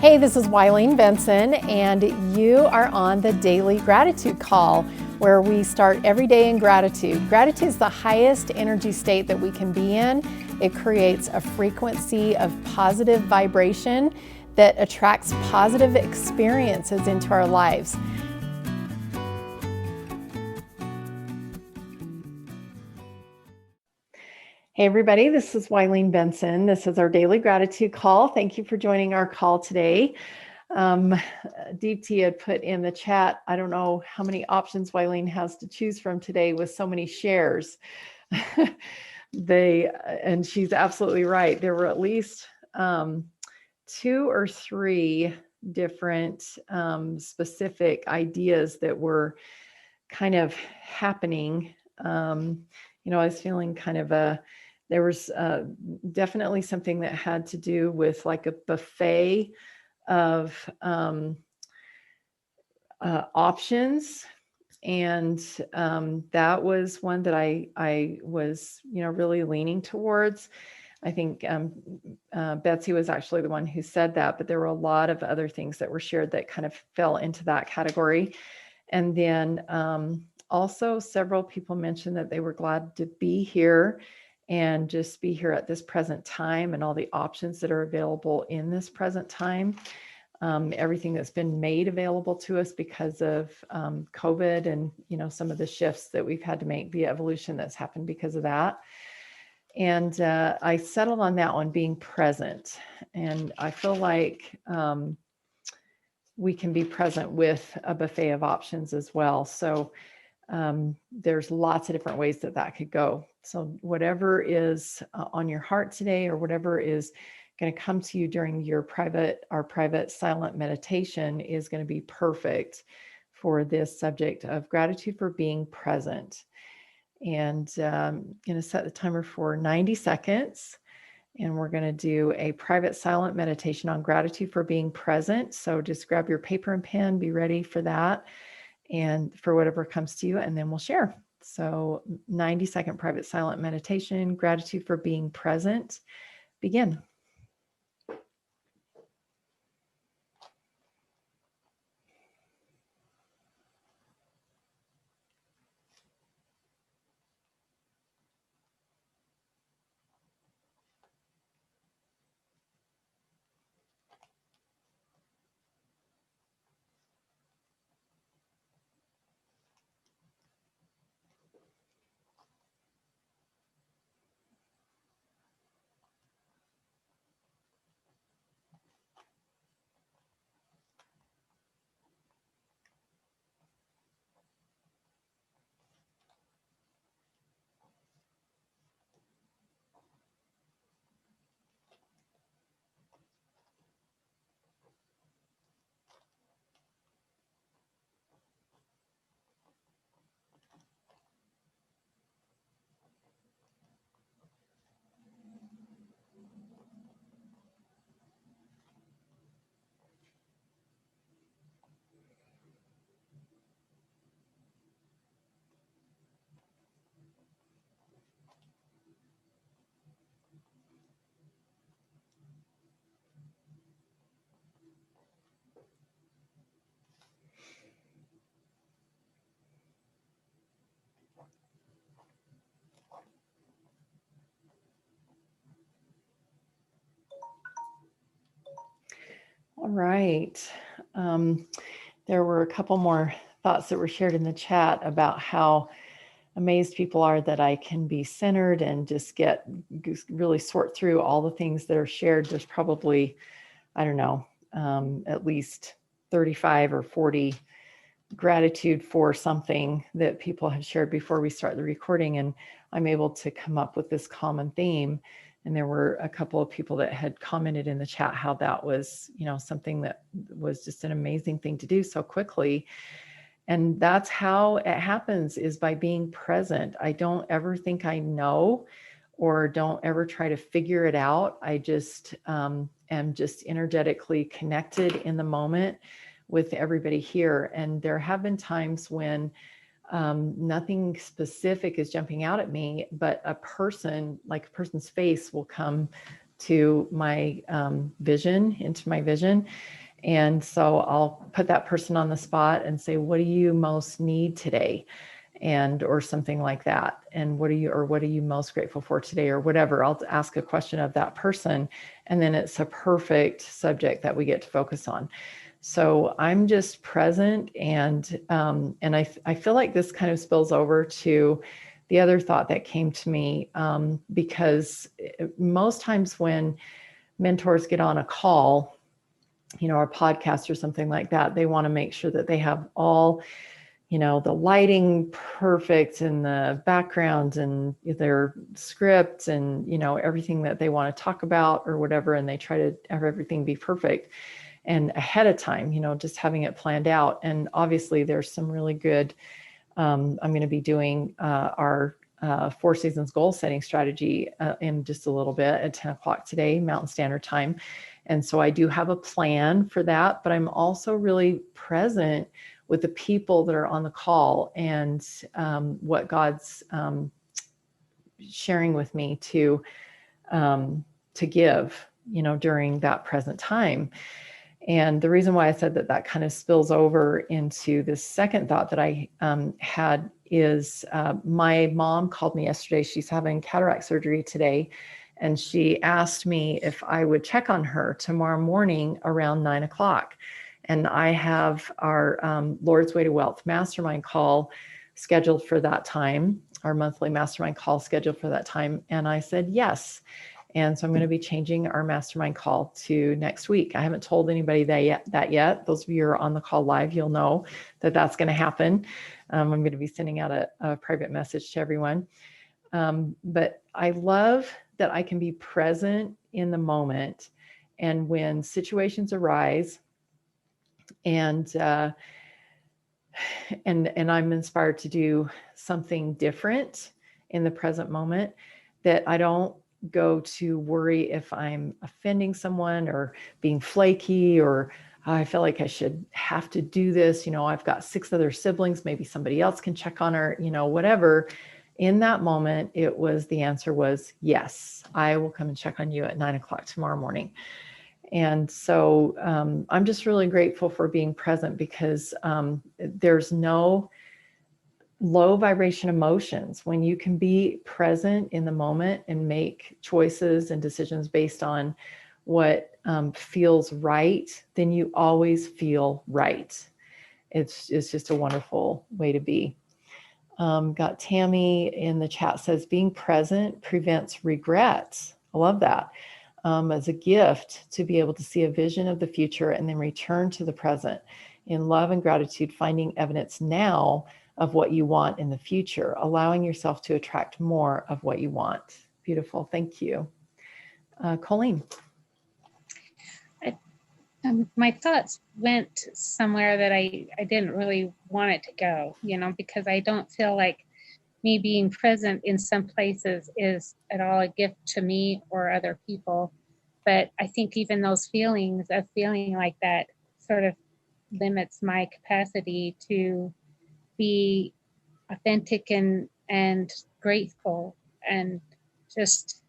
Hey, this is Wileen Benson, and you are on the Daily Gratitude Call, where we start every day in gratitude. Gratitude is the highest energy state that we can be in. It creates a frequency of positive vibration that attracts positive experiences into our lives. Hey everybody, this is Wileen Benson. This is our Daily Gratitude Call. Thank you for joining our call today. Deepti had put in the chat, I don't know how many options Wileen has to choose from today with so many shares. And she's absolutely right. There were at least 2 or 3 different specific ideas that were kind of happening. I was feeling kind of there was definitely something that had to do with like a buffet of options. And that was one that I was, really leaning towards. I think Betsy was actually the one who said that, but there were a lot of other things that were shared that kind of fell into that category. And then also several people mentioned that they were glad to be here and just be here at this present time and all the options that are available in this present time. Everything that's been made available to us because of COVID and, some of the shifts that we've had to make via evolution that's happened because of that. And I settled on that one, being present. And I feel like we can be present with a buffet of options as well. So there's lots of different ways that could go. So whatever is on your heart today, or whatever is going to come to you during our private silent meditation, is going to be perfect for this subject of gratitude for being present. And I'm going to set the timer for 90 seconds. And we're going to do a private silent meditation on gratitude for being present. So just grab your paper and pen, be ready for that and for whatever comes to you, and then we'll share. So 90-second private silent meditation, gratitude for being present. Begin. All right. There were a couple more thoughts that were shared in the chat about how amazed people are that I can be centered and just really sort through all the things that are shared. There's probably, I don't know, at least 35 or 40 gratitude for something that people have shared before we start the recording. And I'm able to come up with this common theme. And there were a couple of people that had commented in the chat how that was, something that was just an amazing thing to do so quickly. And that's how it happens, is by being present. I don't ever think I know, or don't ever try to figure it out. I just am just energetically connected in the moment with everybody here. And there have been times when nothing specific is jumping out at me, but a person's face will come to my vision, into my vision. And so I'll put that person on the spot and say, what do you most need today? And, or something like that. And what are you most grateful for today, or whatever. I'll ask a question of that person. And then it's a perfect subject that we get to focus on. So I'm just present. And I feel like this kind of spills over to the other thought that came to me, because most times when mentors get on a call, or a podcast or something like that, they want to make sure that they have all, the lighting perfect and the background and their script and, everything that they want to talk about or whatever. And they try to have everything be perfect and ahead of time, just having it planned out. And obviously there's some really good, I'm going to be doing our 4 Seasons goal setting strategy in just a little bit at 10 o'clock today, Mountain Standard Time. And so I do have a plan for that, but I'm also really present with the people that are on the call and what God's sharing with me to give, during that present time. And the reason why I said that kind of spills over into this second thought that I had is my mom called me yesterday. She's having cataract surgery today. And she asked me if I would check on her tomorrow morning around 9 o'clock. And I have our Lord's Way to Wealth mastermind call scheduled for that time, our monthly mastermind call scheduled for that time. And I said, yes. And so I'm going to be changing our mastermind call to next week. I haven't told anybody that yet. Those of you who are on the call live, you'll know that that's going to happen. I'm going to be sending out a private message to everyone. But I love that I can be present in the moment. And when situations arise and I'm inspired to do something different in the present moment, that I don't go to worry if I'm offending someone or being flaky, or I feel like I should have to do this. I've got 6 other siblings, maybe somebody else can check on her, whatever. In that moment, the answer was yes, I will come and check on you at 9 o'clock tomorrow morning. And so I'm just really grateful for being present, because there's no low vibration emotions when you can be present in the moment and make choices and decisions based on what feels right. Then you always feel right. It's just a wonderful way to be. Got Tammy in the chat says, being present prevents regrets. I love that. As a gift to be able to see a vision of the future and then return to the present in love and gratitude, finding evidence now of what you want in the future, allowing yourself to attract more of what you want. Beautiful. Thank you. Colleen. My thoughts went somewhere that I didn't really want it to go, because I don't feel like me being present in some places is at all a gift to me or other people. But I think even those feelings of feeling like that sort of limits my capacity to be authentic and grateful, and just,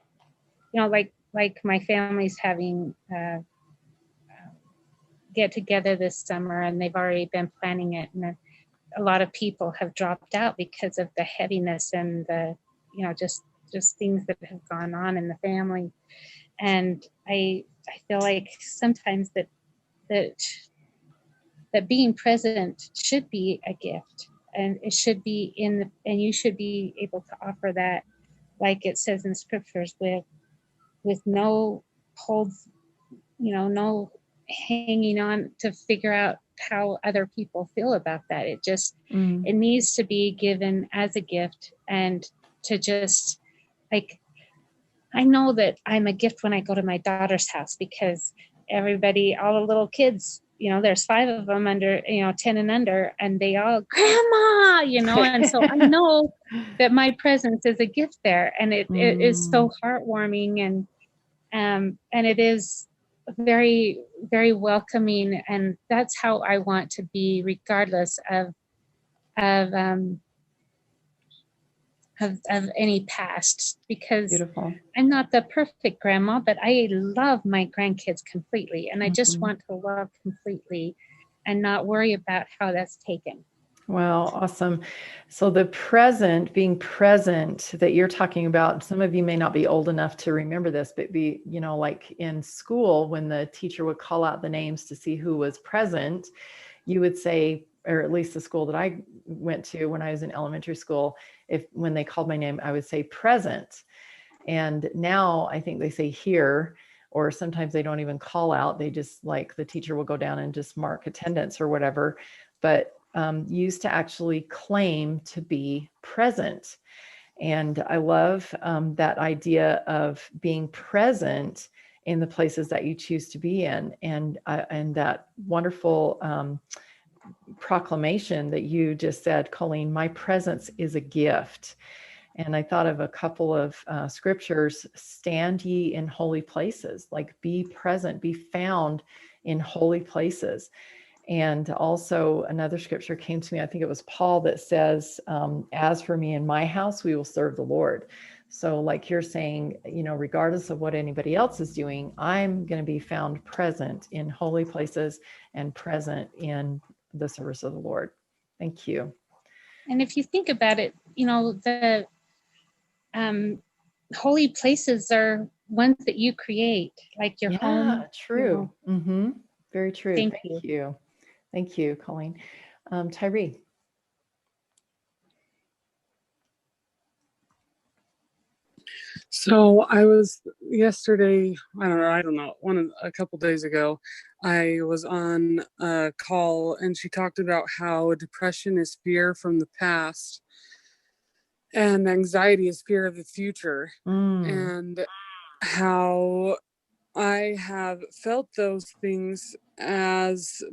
like my family's having get together this summer, and they've already been planning it, and a lot of people have dropped out because of the heaviness and the just things that have gone on in the family. And I feel like sometimes that being present should be a gift, and it should be and you should be able to offer that, like it says in scriptures, with no holds, no hanging on to figure out how other people feel about that. It just it needs to be given as a gift, and to just, like, I know that I'm a gift when I go to my daughter's house, because everybody, all the little kids, there's 5 of them under, 10 and under, and they all, grandma, and so I know that my presence is a gift there, and it is so heartwarming, and it is very, very welcoming, and that's how I want to be, regardless of of any past, because Beautiful. I'm not the perfect grandma, but I love my grandkids completely. And I just Mhm. want to love completely and not worry about how that's taken. Wow, awesome. So the present, being present that you're talking about, some of you may not be old enough to remember this, but like in school, when the teacher would call out the names to see who was present, you would say, or at least the school that I went to when I was in elementary school, when they called my name, I would say present. And now I think they say here, or sometimes they don't even call out. They just, like, the teacher will go down and just mark attendance or whatever, but used to actually claim to be present. And I love that idea of being present in the places that you choose to be in, and that wonderful proclamation that you just said, Colleen, my presence is a gift. And I thought of a couple of scriptures: stand ye in holy places, like be present, be found in holy places. And also another scripture came to me, I think it was Paul, that says, as for me and my house, we will serve the Lord. So like you're saying, regardless of what anybody else is doing, I'm going to be found present in holy places and present in the service of the Lord. Thank you. And if you think about it, the holy places are ones that you create, like your home. True. Mm-hmm. Very true. Thank Thank you. you. Thank you, Colleen. Tyree. So I was yesterday, I don't know, a couple days ago, I was on a call and she talked about how depression is fear from the past and anxiety is fear of the future. And how I have felt those things as,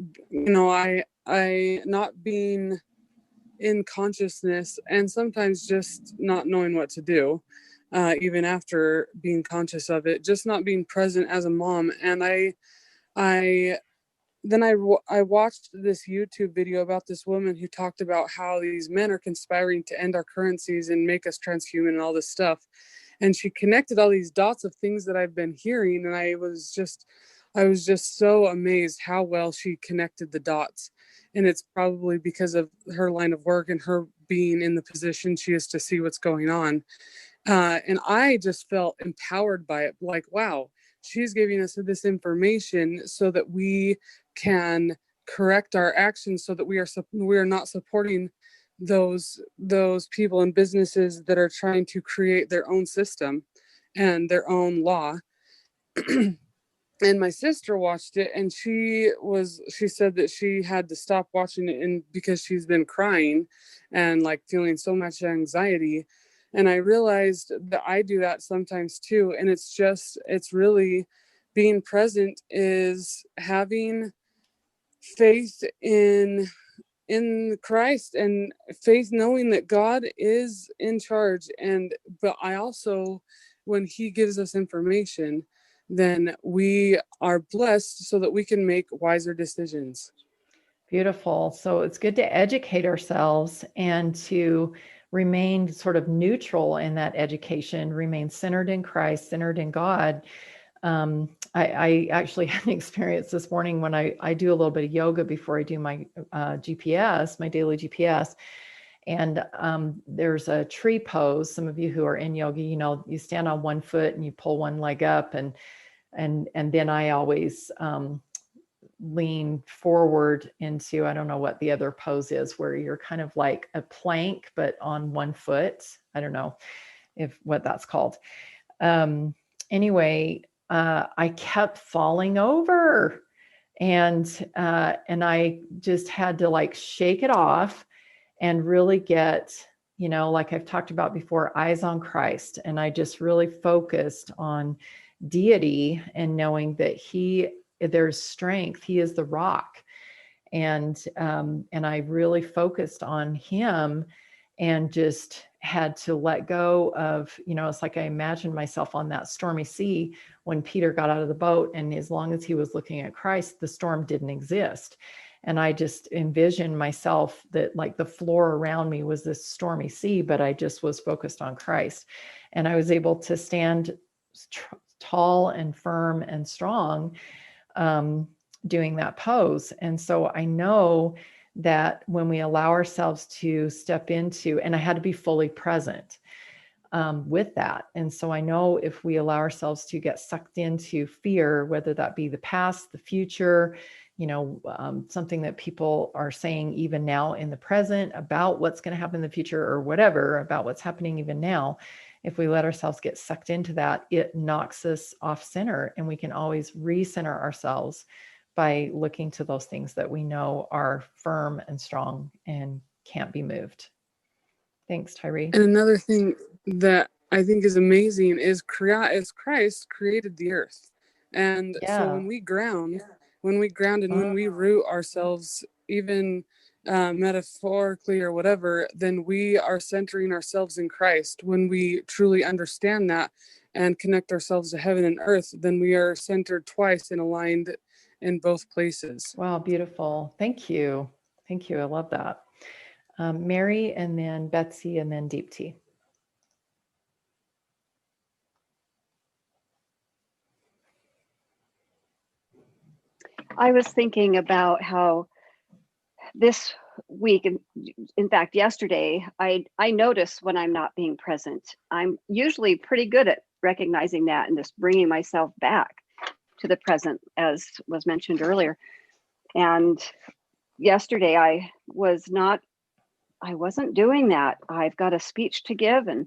I not being in consciousness and sometimes just not knowing what to do, even after being conscious of it, just not being present as a mom. And I I watched this YouTube video about this woman who talked about how these men are conspiring to end our currencies and make us transhuman and all this stuff. And she connected all these dots of things that I've been hearing, and I was just so amazed how well she connected the dots. And it's probably because of her line of work and her being in the position she is to see what's going on. And I just felt empowered by it. Like, wow, she's giving us this information so that we can correct our actions, so that we are not supporting those people and businesses that are trying to create their own system and their own law. And my sister watched it, and she said that she had to stop watching it because she's been crying and like feeling so much anxiety. And I realized that I do that sometimes too. And it's really being present is having faith in Christ and faith knowing that God is in charge. But I also, when he gives us information, then we are blessed so that we can make wiser decisions. Beautiful. So it's good to educate ourselves and to remain sort of neutral in that education, remain centered in Christ, centered in God. I actually had an experience this morning when I do a little bit of yoga before I do my GPS, my daily GPS. And there's a tree pose. Some of you who are in yoga, you stand on one foot and you pull one leg up, and then I always lean forward into, I don't know what the other pose is, where you're kind of like a plank, but on one foot. I don't know what that's called. Anyway, I kept falling over, and I just had to like shake it off and really get, like I've talked about before, eyes on Christ. And I just really focused on deity and knowing that there's strength. He is the rock. And I really focused on him and just had to let go of, it's like I imagined myself on that stormy sea when Peter got out of the boat, and as long as he was looking at Christ, the storm didn't exist. And I just envisioned myself that like the floor around me was this stormy sea, but I just was focused on Christ. And I was able to stand tall and firm and strong doing that pose. And so I know that when we allow ourselves to step into, and I had to be fully present with that. And so I know if we allow ourselves to get sucked into fear, whether that be the past, the future, something that people are saying even now in the present about what's going to happen in the future, or whatever about what's happening even now, if we let ourselves get sucked into that, it knocks us off center, and we can always recenter ourselves by looking to those things that we know are firm and strong and can't be moved. Thanks, Tyree. And another thing that I think is amazing is Christ created the earth. And so when we ground and when we root ourselves, even metaphorically or whatever, then we are centering ourselves in Christ. When we truly understand that and connect ourselves to heaven and earth, then we are centered twice and aligned in both places. Wow, beautiful. Thank you. Thank you. I love that. Mary, and then Betsy, and then Deep Tea. I was thinking about how this week, in fact, yesterday, I notice when I'm not being present. I'm usually pretty good at recognizing that and just bringing myself back to the present, as was mentioned earlier. And yesterday I wasn't doing that. I've got a speech to give and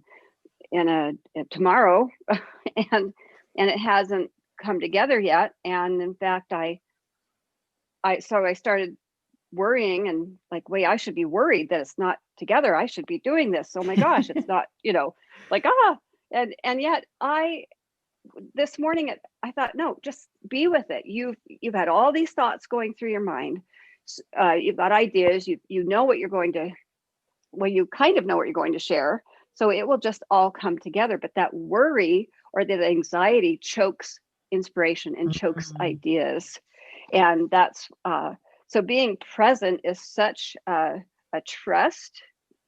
tomorrow and it hasn't come together yet. And in fact, I started worrying and like, wait, I should be worried that it's not together. I should be doing this. Oh my gosh, it's not, and yet this morning I thought, no, just be with it. You've had all these thoughts going through your mind. You've got ideas. You know what you're going to, well, you kind of know what you're going to share. So it will just all come together. But that worry or that anxiety chokes inspiration and chokes ideas. And that's so being present is such a trust.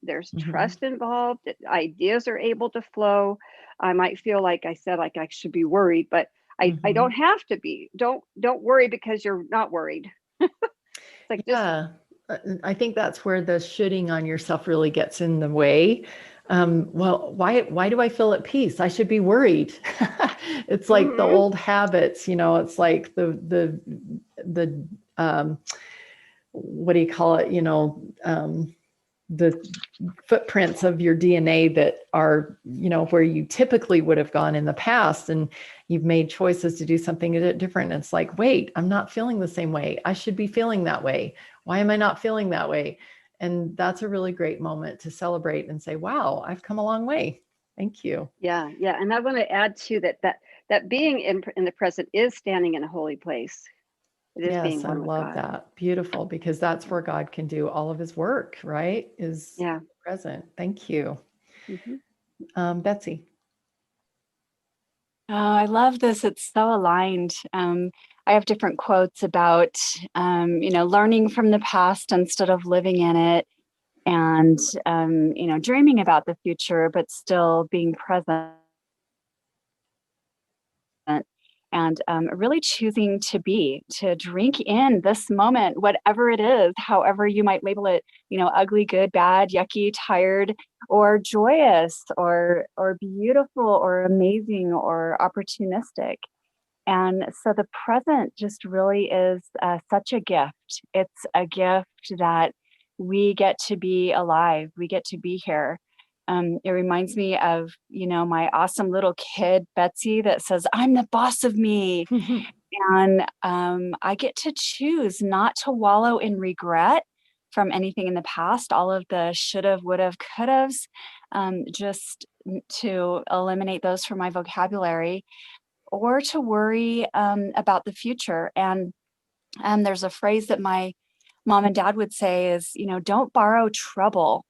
There's trust involved. Ideas are able to flow. I might feel like I said, like I should be worried, but I don't have to be. Don't worry because you're not worried. It's like I think that's where the shooting on yourself really gets in the way. Well, why do I feel at peace? I should be worried. It's like the old habits, it's like the what do you call it? The footprints of your DNA that are, where you typically would have gone in the past, and you've made choices to do something different. And it's like, wait, I'm not feeling the same way. I should be feeling that way. Why am I not feeling that way? And that's a really great moment to celebrate and say, wow, I've come a long way. Thank you. Yeah. And I want to add to that being in the present is standing in a holy place. It is being one with God. I love that. Beautiful, because that's where God can do all of his work, right? Is present. Thank you. Betsy. Oh, I love this. It's so aligned. I have different quotes about, learning from the past instead of living in it, and, dreaming about the future, but still being present. And really choosing to drink in this moment, whatever it is, however you might label it, ugly, good, bad, yucky, tired, or joyous, or beautiful, or amazing, or opportunistic. And so the present just really is such a gift. It's a gift that we get to be alive. We get to be here. It reminds me of, my awesome little kid, Betsy, that says, I'm the boss of me. And I get to choose not to wallow in regret from anything in the past, all of the should've, would've, could've's, just to eliminate those from my vocabulary, or to worry about the future. And there's a phrase that my mom and dad would say is, don't borrow trouble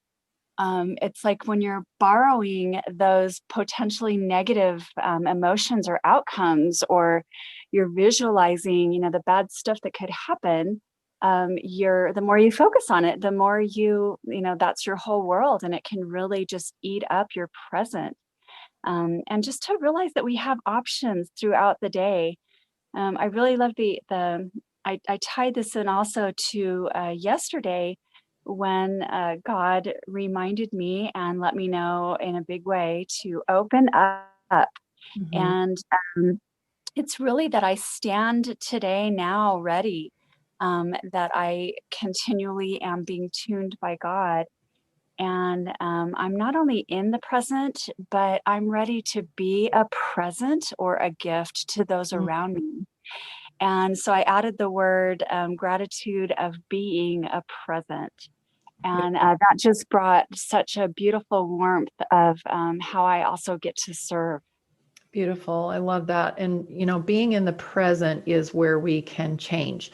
It's like when you're borrowing those potentially negative emotions or outcomes, or you're visualizing, the bad stuff that could happen. The more you focus on it, the more that's your whole world, and it can really just eat up your present. And just to realize that we have options throughout the day. I really love I tied this in also to yesterday, when God reminded me and let me know in a big way to open up. Mhm. And it's really that I stand today now ready, that I continually am being tuned by God. And I'm not only in the present, but I'm ready to be a present or a gift to those Mm. around me. And so I added the word gratitude of being a present. And that just brought such a beautiful warmth of how I also get to serve. Beautiful. I love that. And, being in the present is where we can change.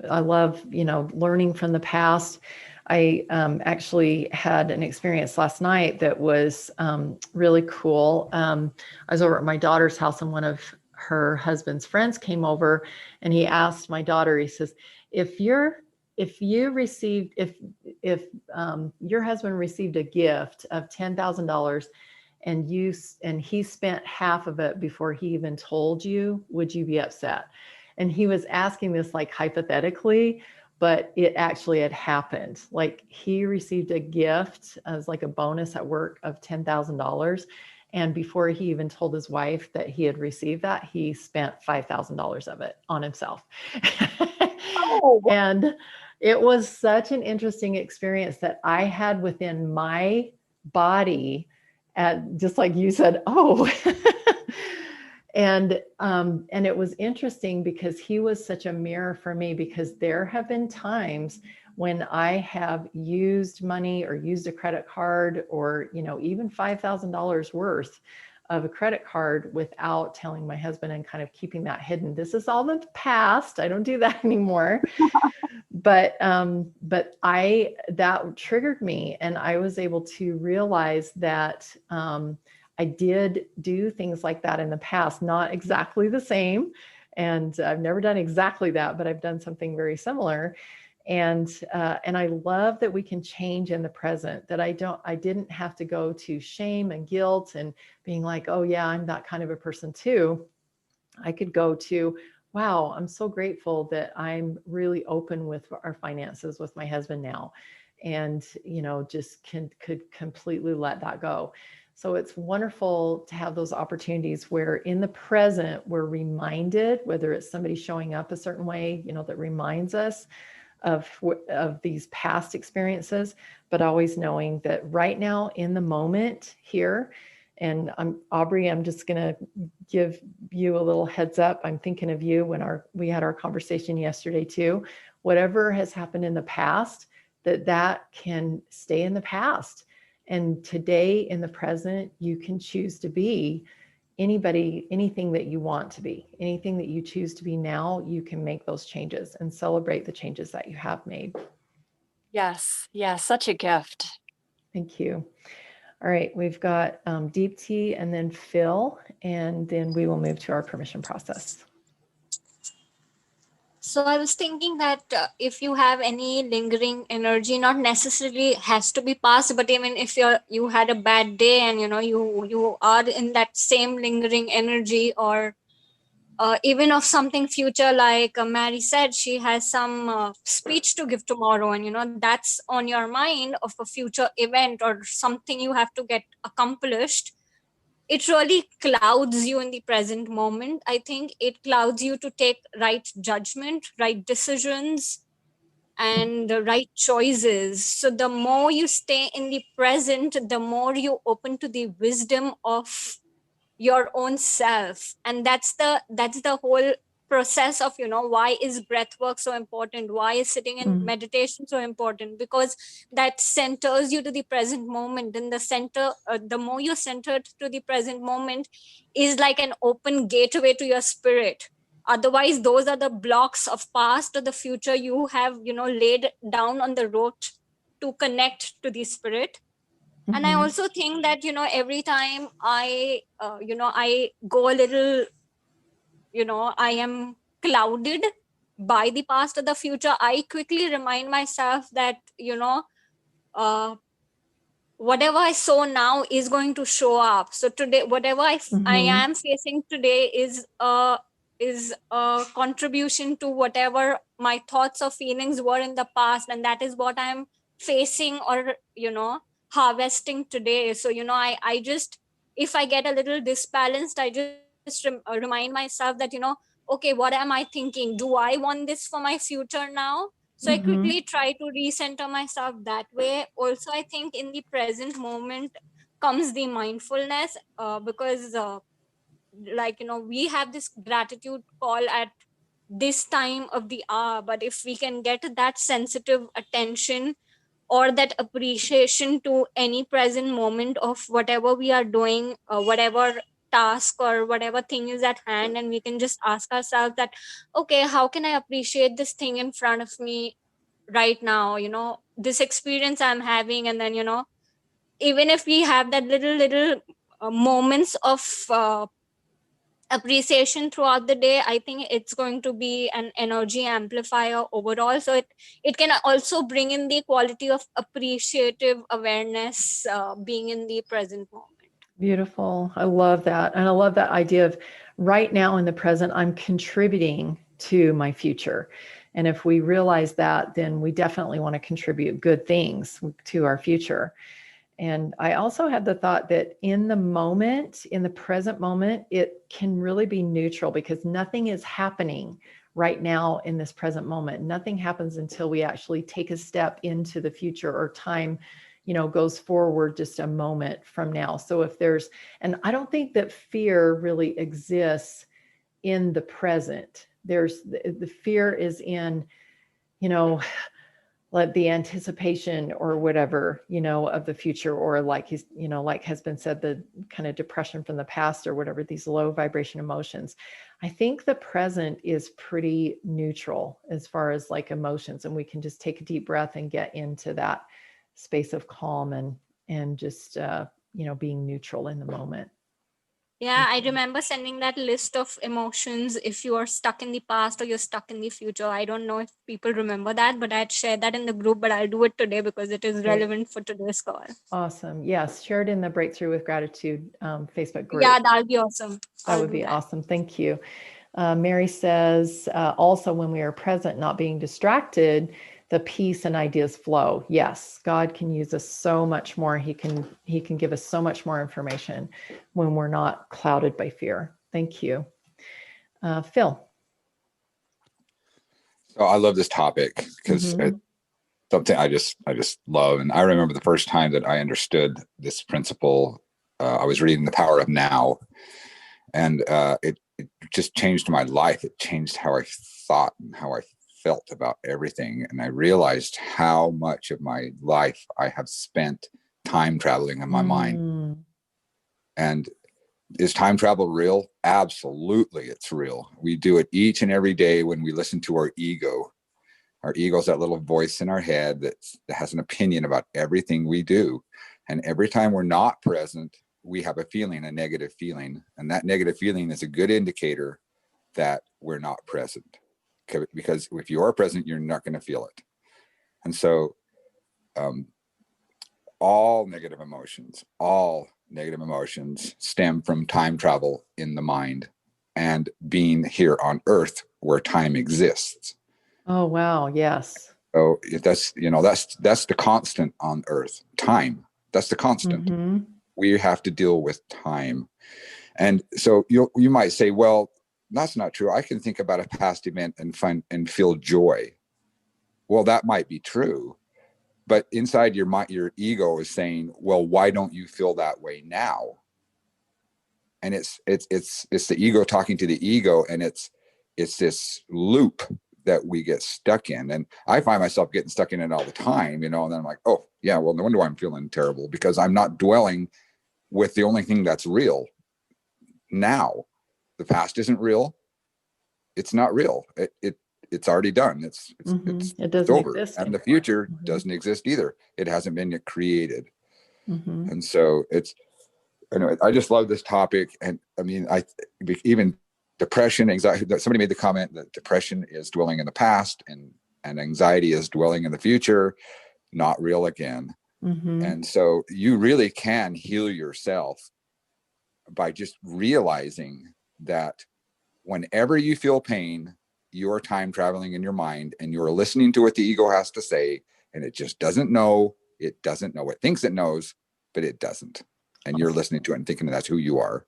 I love, learning from the past. I actually had an experience last night that was really cool. I was over at my daughter's house, and one of her husband's friends came over, and he asked my daughter, he says, if your husband received a gift of $10,000 and he spent half of it before he even told you, would you be upset? And he was asking this like hypothetically, but it actually had happened. Like, he received a gift as like a bonus at work of $10,000. And before he even told his wife that he had received that, he spent $5,000 of it on himself. Oh. And it was such an interesting experience that I had within my body, at just like you said, oh. And it was interesting because he was such a mirror for me, because there have been times when I have used money or used a credit card, or, even $5,000 worth of a credit card without telling my husband, and kind of keeping that hidden. This is all the past. I don't do that anymore. But that triggered me, and I was able to realize that I did do things like that in the past, not exactly the same. And I've never done exactly that, but I've done something very similar. And I love that we can change in the present, that I didn't have to go to shame and guilt and being like, oh yeah, I'm that kind of a person too. I could go to, wow, I'm so grateful that I'm really open with our finances with my husband now. And, just could completely let that go. So it's wonderful to have those opportunities where in the present, we're reminded, whether it's somebody showing up a certain way, that reminds us of these past experiences, but always knowing that right now in the moment here. And Aubrey, I'm just going to give you a little heads up. I'm thinking of you when we had our conversation yesterday too. Whatever has happened in the past, that can stay in the past. And today in the present, you can choose to be anything that you want to be, anything that you choose to be now. You can make those changes and celebrate the changes that you have made. Yes. Yeah. Such a gift. Thank you. All right, we've got Deep Tea and then Phil, and then we will move to our permission process. So I was thinking that if you have any lingering energy, not necessarily has to be past, but even if you had a bad day and you are in that same lingering energy, or even of something future, like Mary said, she has some speech to give tomorrow, and that's on your mind of a future event or something you have to get accomplished. It really clouds you in the present moment. I think it clouds you to take right judgment, right decisions, and the right choices. So the more you stay in the present, the more you open to the wisdom of your own self. And that's the whole process of why is breath work so important, why is sitting in meditation so important, because that centers you to the present moment. And the more you're centered to the present moment is like an open gateway to your spirit. Otherwise, those are the blocks of past or the future you have laid down on the road to connect to the spirit. And I Mhm. also think that, every time I go a little, I am clouded by the past or the future, I quickly remind myself that, uh, whatever I sow now is going to show up. So today, whatever I Mhm. am facing today is a contribution to whatever my thoughts or feelings were in the past, and that is what I'm facing or harvesting today. So I just, if I get a little disbalanced, I just remind myself that okay, what am I thinking? Do I want this for my future now? So I Mhm. quickly try to recenter myself that way. Also, I think in the present moment comes the mindfulness, because we have this gratitude call at this time of the hour, but if we can get that sensitive attention or that appreciation to any present moment of whatever we are doing, whatever task or whatever thing is at hand, and we can just ask ourselves that, okay, how can I appreciate this thing in front of me right now, this experience I'm having. And then even if we have that little moments of appreciation throughout the day, I think it's going to be an energy amplifier overall. So it can also bring in the quality of appreciative awareness, being in the present moment. Beautiful. I love that. And I love that idea of right now in the present, I'm contributing to my future. And if we realize that, then we definitely want to contribute good things to our future. And I also had the thought that in the moment, in the present moment, it can really be neutral because nothing is happening right now in this present moment. Nothing happens until we actually take a step into the future, or time, goes forward just a moment from now. So if there's, and I don't think that fear really exists in the present. There's the fear is in, you know, like the anticipation or whatever, of the future, or like like has been said, the kind of depression from the past or whatever, these low vibration emotions. I think the present is pretty neutral as far as like emotions, and we can just take a deep breath and get into that space of calm and just being neutral in the moment. Yeah, I remember sending that list of emotions if you are stuck in the past or you're stuck in the future. I don't know if people remember that, but I'd shared that in the group, but I'll do it today because it is relevant for today's call. Awesome. Yes, share it in the Breakthrough with Gratitude Facebook group. Yeah, that'll be awesome. That would be awesome. Thank you. Mary says, also when we are present, not being distracted, the peace and ideas flow. Yes, God can use us so much more. He can give us so much more information when we're not clouded by fear. Thank you. Phil. So I love this topic because Mhm. it's something I just love. And I remember the first time that I understood this principle. I was reading The Power of Now, and it just changed my life. It changed how I thought and how I felt about everything. And I realized how much of my life I have spent time traveling in my mind. And is time travel real? Absolutely, it's real. We do it each and every day when we listen to our ego. Our ego is that little voice in our head that has an opinion about everything we do. And every time we're not present, we have a feeling, a negative feeling. And that negative feeling is a good indicator that we're not present. Because if you are present, you're not going to feel it. And so all negative emotions stem from time travel in the mind and being here on Earth where time exists. Oh, wow. Yes. So if that's the constant on Earth, time. That's the constant. Mm-hmm. We have to deal with time. And so you might say, well, that's not true. I can think about a past event and feel joy. Well, that might be true. But inside your mind, your ego is saying, well, why don't you feel that way now? And it's the ego talking to the ego, and it's this loop that we get stuck in. And I find myself getting stuck in it all the time, and then I'm like, oh yeah, well, no wonder why I'm feeling terrible, because I'm not dwelling with the only thing that's real now. The past isn't real. It's not real. It's already done. It doesn't over. exist And the anymore. future doesn't exist either. It hasn't been yet created. Mhm. And so anyway, I just love this topic. And I mean, even depression, anxiety, somebody made the comment that depression is dwelling in the past and anxiety is dwelling in the future, not real again. Mhm. And so you really can heal yourself by just realizing that whenever you feel pain, you're time traveling in your mind and you're listening to what the ego has to say, and it just doesn't know. It doesn't know. It thinks it knows, but it doesn't. And you're listening to it and thinking that's who you are.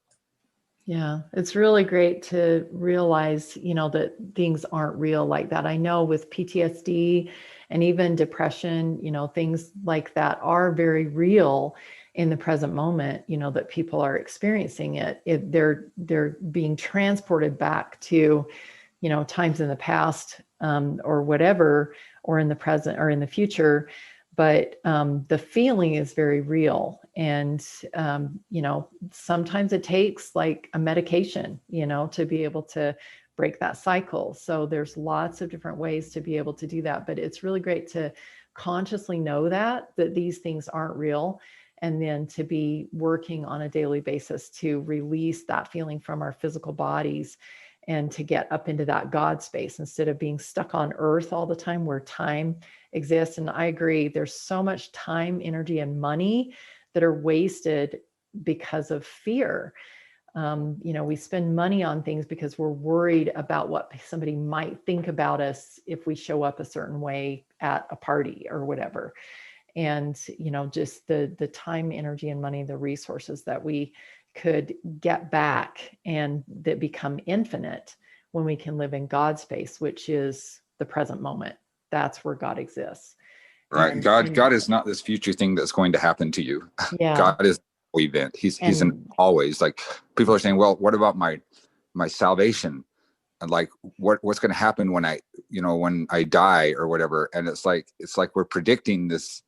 Yeah, it's really great to realize, that things aren't real like that. I know with PTSD and even depression, things like that are very real in the present moment, that people are experiencing it. They're being transported back to, times in the past, or whatever, or in the present or in the future. But the feeling is very real. And, sometimes it takes like a medication, to be able to break that cycle. So there's lots of different ways to be able to do that. But it's really great to consciously know that these things aren't real. And then to be working on a daily basis to release that feeling from our physical bodies and to get up into that God space instead of being stuck on earth all the time where time exists. And I agree, there's so much time, energy, and money that are wasted because of fear. We spend money on things because we're worried about what somebody might think about us if we show up a certain way at a party or whatever. And, just the time, energy, and money, the resources that we could get back and that become infinite when we can live in God's space, which is the present moment. That's where God exists. Right. And God is not this future thing that's going to happen to you. yeah. God is an event. He's an always. Like, people are saying, well, what about my salvation? And like, what's going to happen when I die or whatever? And it's like we're predicting this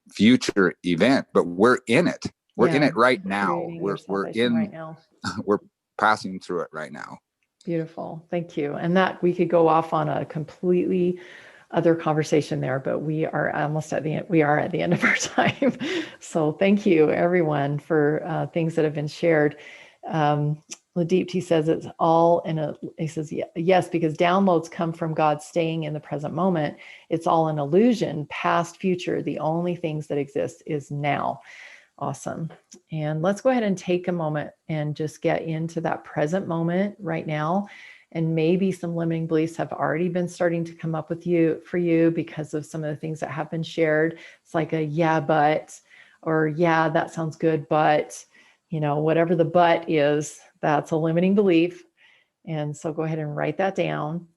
future event, but we're in it. We're in it right now. We're in right now. We're passing through it right now. Beautiful. Thank you. And that we could go off on a completely other conversation there, but we are almost at the end. We are at the end of our time. So thank you everyone for things that have been shared. Ladeep says it's all he says, yes, because downloads come from God staying in the present moment. It's all an illusion, past, future. The only things that exist is now. Awesome. And let's go ahead and take a moment and just get into that present moment right now. And maybe some limiting beliefs have already been starting to come up for you because of some of the things that have been shared. It's like a yeah, but, or yeah, that sounds good, but, whatever the but is, that's a limiting belief. And so go ahead and write that down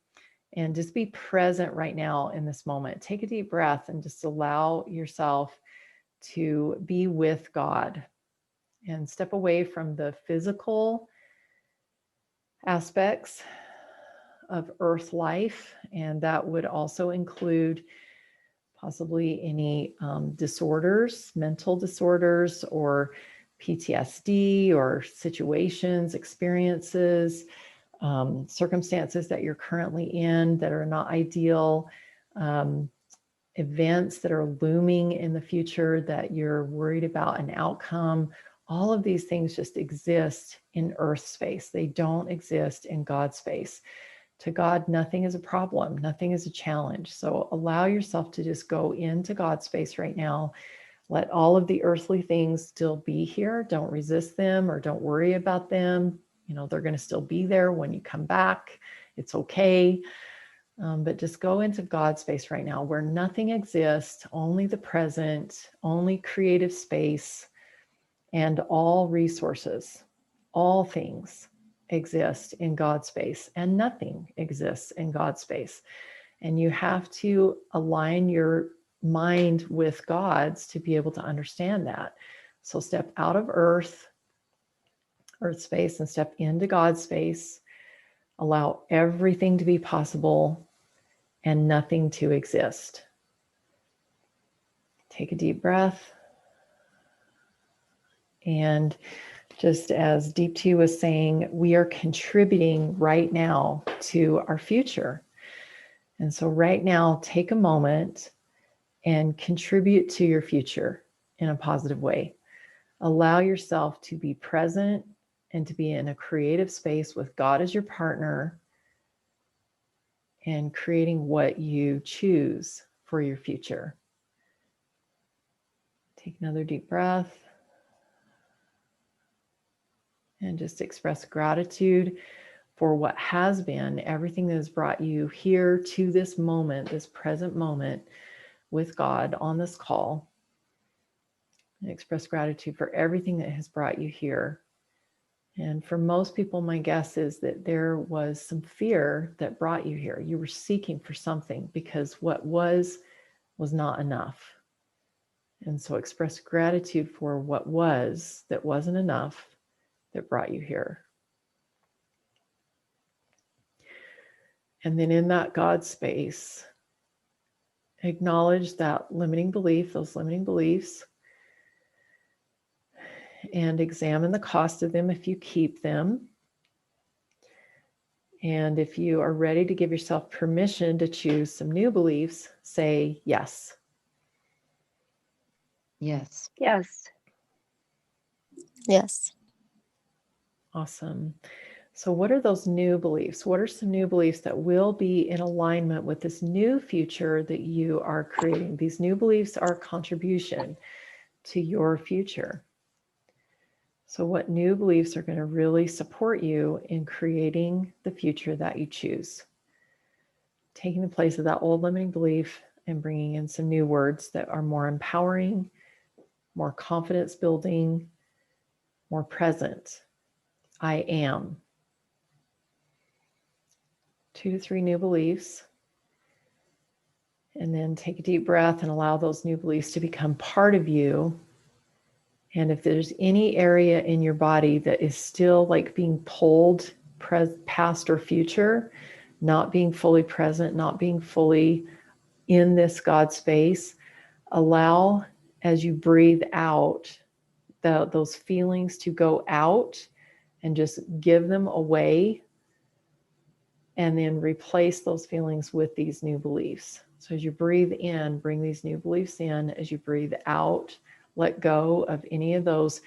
and just be present right now in this moment. Take a deep breath and just allow yourself to be with God and step away from the physical aspects of earth life. And that would also include possibly any disorders, mental disorders, or PTSD, or situations, experiences, circumstances that you're currently in that are not ideal, events that are looming in the future that you're worried about an outcome. All of these things just exist in earth space. They don't exist in God space. To God, nothing is a problem. Nothing is a challenge. So allow yourself to just go into God space right now. Let all of the earthly things still be here. Don't resist them or don't worry about them. They're going to still be there when you come back. It's okay. But just go into God space right now where nothing exists, only the present, only creative space, and all resources, all things exist in God space, and nothing exists in God space. And you have to align your mind with God's to be able to understand that. So step out of earth space, and step into God space. Allow everything to be possible and nothing to exist. Take a deep breath. And just as Deep 2 was saying, we are contributing right now to our future. And so right now, take a moment and contribute to your future. in a positive way. Allow yourself to be present and to be in a creative space with God as your partner and creating what you choose for your future. Take another deep breath and just express gratitude for what has been, everything that has brought you here to this moment, this present moment with God on this call. And express gratitude for everything that has brought you here. And for most people, my guess is that there was some fear that brought you here. You were seeking for something because what was not enough. And so express gratitude for what was that wasn't enough that brought you here. And then in that God space, acknowledge that limiting belief, those limiting beliefs, and examine the cost of them if you keep them. And if you are ready to give yourself permission to choose some new beliefs, say yes. Yes. Yes. Yes. Awesome. So what are those new beliefs? What are some new beliefs that will be in alignment with this new future that you are creating? These new beliefs are a contribution to your future. So what new beliefs are going to really support you in creating the future that you choose? Taking the place of that old limiting belief and bringing in some new words that are more empowering, more confidence building, more present. I am. 2 to 3 new beliefs. And then take a deep breath and allow those new beliefs to become part of you. And if there's any area in your body that is still like being pulled past or future, not being fully present, not being fully in this God space, allow as you breathe out those feelings to go out and just give them away. And then replace those feelings with these new beliefs. So as you breathe in, bring these new beliefs in. As you breathe out, let go of any of those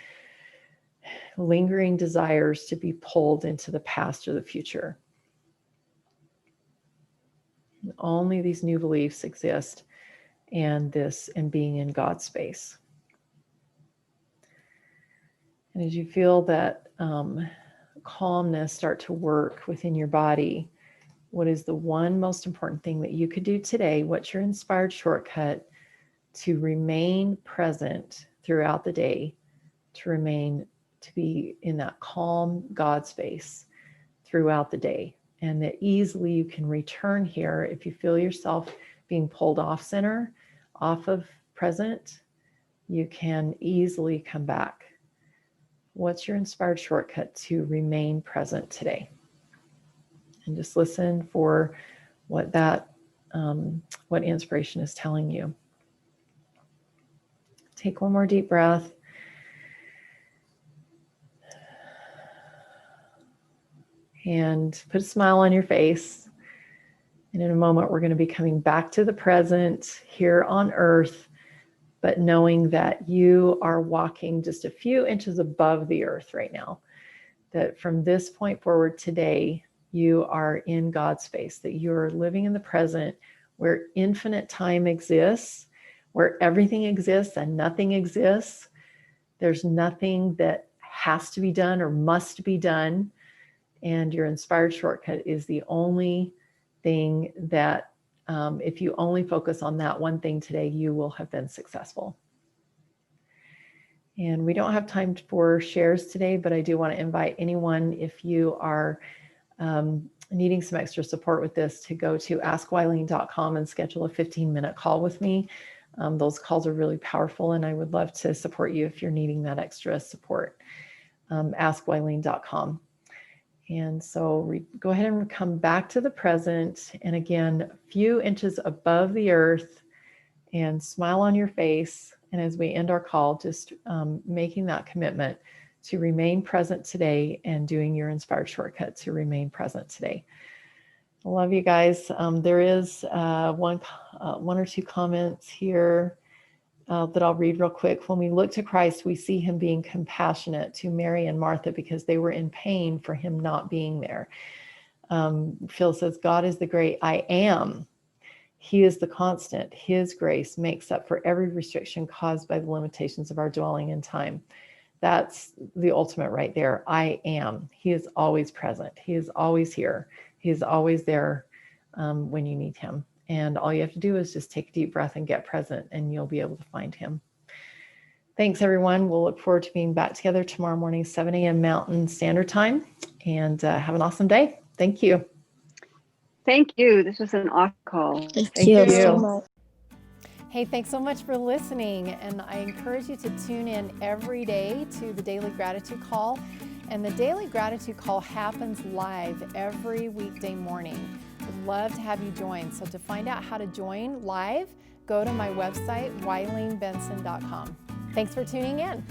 lingering desires to be pulled into the past or the future. Only these new beliefs exist and being in God's space. And as you feel that calmness start to work within your body, what is the one most important thing that you could do today? What's your inspired shortcut to remain present throughout the day, to be in that calm God space throughout the day, and that easily you can return here if you feel yourself being pulled off center, off of present, you can easily come back. What's your inspired shortcut to remain present today? And just listen for what inspiration is telling you. Take one more deep breath. And put a smile on your face. And in a moment, we're going to be coming back to the present here on earth, but knowing that you are walking just a few inches above the earth right now. That from this point forward today, you are in God's space, that you're living in the present where infinite time exists, where everything exists and nothing exists. There's nothing that has to be done or must be done. And your inspired shortcut is the only thing that, if you only focus on that one thing today, you will have been successful. And we don't have time for shares today, but I do want to invite anyone, if you are needing some extra support with this, to go to askwylene.com and schedule a 15-minute call with me. Those calls are really powerful, and I would love to support you if you're needing that extra support. Askwylene.com. And so go ahead and come back to the present. And again, a few inches above the earth, and smile on your face. And as we end our call, just making that commitment to remain present today and doing your inspired shortcut to remain present today. I love you guys. There is one or two comments here. that I'll read real quick. When we look to Christ, we see him being compassionate to Mary and Martha because they were in pain for him not being there. Phil says, God is the great I am. He is the constant. His grace makes up for every restriction caused by the limitations of our dwelling in time. That's the ultimate right there. I am. He is always present. He is always here. He is always there when you need him. And all you have to do is just take a deep breath and get present, and you'll be able to find him. Thanks, everyone. We'll look forward to being back together tomorrow morning, 7 a.m. Mountain Standard Time. And have an awesome day. Thank you. Thank you. This was an awesome call. Thank you you. so much. Hey, thanks so much for listening. And I encourage you to tune in every day to the Daily Gratitude Call. And the Daily Gratitude Call happens live every weekday morning. I'd love to have you join. So to find out how to join live, go to my website, WileenBenson.com. Thanks for tuning in.